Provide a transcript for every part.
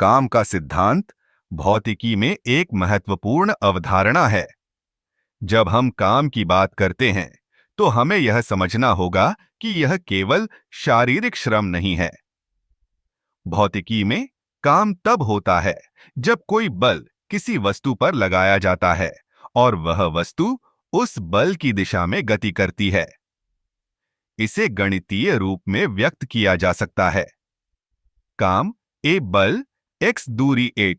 काम का सिद्धांत भौतिकी में एक महत्वपूर्ण अवधारणा है। जब हम काम की बात करते हैं, तो हमें यह समझना होगा कि यह केवल शारीरिक श्रम नहीं है। भौतिकी में काम तब होता है जब कोई बल किसी वस्तु पर लगाया जाता है और वह वस्तु उस बल की दिशा में गति करती है। इसे गणितीय रूप में व्यक्त किया जा सकता है। काम ए बल x दूरी ए,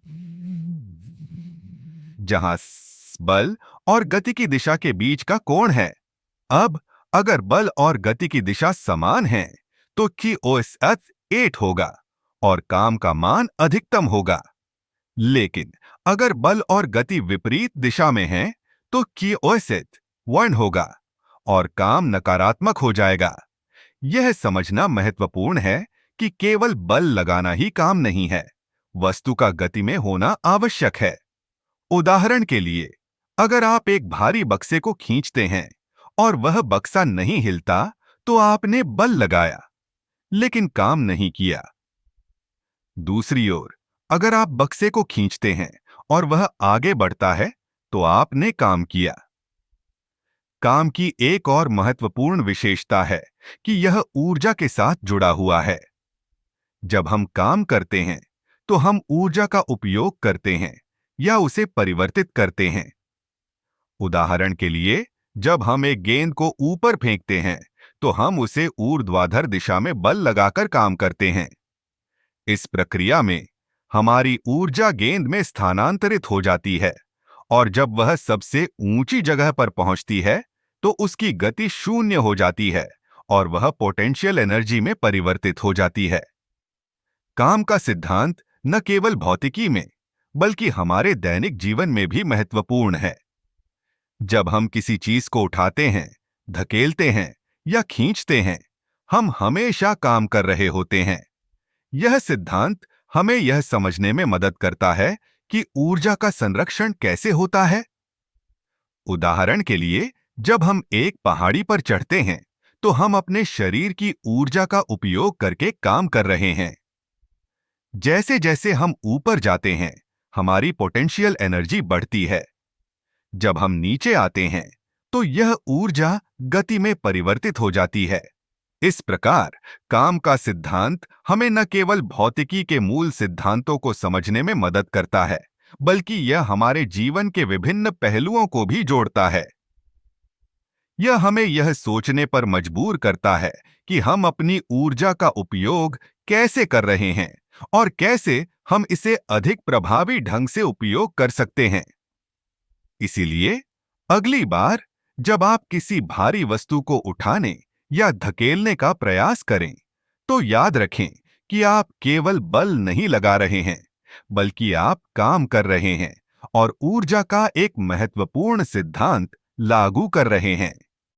जहां बल और गति की दिशा के बीच का कोण है। अब अगर बल और गति की दिशा समान है, तो Q/8 8 होगा और काम का मान अधिकतम होगा। लेकिन अगर बल और गति विपरीत दिशा में है, तो Q/8 1 होगा और काम नकारात्मक हो जाएगा। यह समझना महत्वपूर्ण है कि केवल बल लगाना ही काम नहीं है, वस्तु का गति में होना आवश्यक है। उदाहरण के लिए, अगर आप एक भारी बक्से को खींचते हैं और वह बक्सा नहीं हिलता, तो आपने बल लगाया, लेकिन काम नहीं किया। दूसरी ओर, अगर आप बक्से को खींचते हैं और वह आगे बढ़ता है, तो आपने काम किया। काम की एक और महत्वपूर्ण विशेषता है कि यह ऊर्जा के साथ जुड़ा हुआ है। जब हम काम करते हैं, तो हम ऊर्जा का उपयोग करते हैं या उसे परिवर्तित करते हैं। उदाहरण के लिए, जब हम एक गेंद को ऊपर फेंकते हैं, तो हम उसे ऊर्ध्वाधर दिशा में बल लगाकर काम करते हैं। इस प्रक्रिया में हमारी ऊर्जा गेंद में स्थानांतरित हो जाती है और जब वह सबसे ऊंची जगह पर पहुंचती है, तो उसकी गति शून्य हो जाती है और वह पोटेंशियल एनर्जी में परिवर्तित हो जाती है। काम का सिद्धांत न केवल भौतिकी में, बल्कि हमारे दैनिक जीवन में भी महत्वपूर्ण है। जब हम किसी चीज को उठाते हैं, धकेलते हैं या खींचते हैं, हम हमेशा काम कर रहे होते हैं। यह सिद्धांत हमें यह समझने में मदद करता है कि ऊर्जा का संरक्षण कैसे होता है। उदाहरण के लिए, जब हम एक पहाड़ी पर चढ़ते हैं, तो हम अपने शरीर की ऊर्जा का उपयोग करके काम कर रहे हैं। जैसे जैसे हम ऊपर जाते हैं, हमारी पोटेंशियल एनर्जी बढ़ती है। जब हम नीचे आते हैं, तो यह ऊर्जा गति में परिवर्तित हो जाती है। इस प्रकार काम का सिद्धांत हमें न केवल भौतिकी के मूल सिद्धांतों को समझने में मदद करता है, बल्कि यह हमारे जीवन के विभिन्न पहलुओं को भी जोड़ता है। यह हमें यह सोचने पर मजबूर करता है कि हम अपनी ऊर्जा का उपयोग कैसे कर रहे हैं और कैसे हम इसे अधिक प्रभावी ढंग से उपयोग कर सकते हैं। इसीलिए अगली बार जब आप किसी भारी वस्तु को उठाने या धकेलने का प्रयास करें, तो याद रखें कि आप केवल बल नहीं लगा रहे हैं, बल्कि आप काम कर रहे हैं और ऊर्जा का एक महत्वपूर्ण सिद्धांत लागू कर रहे हैं।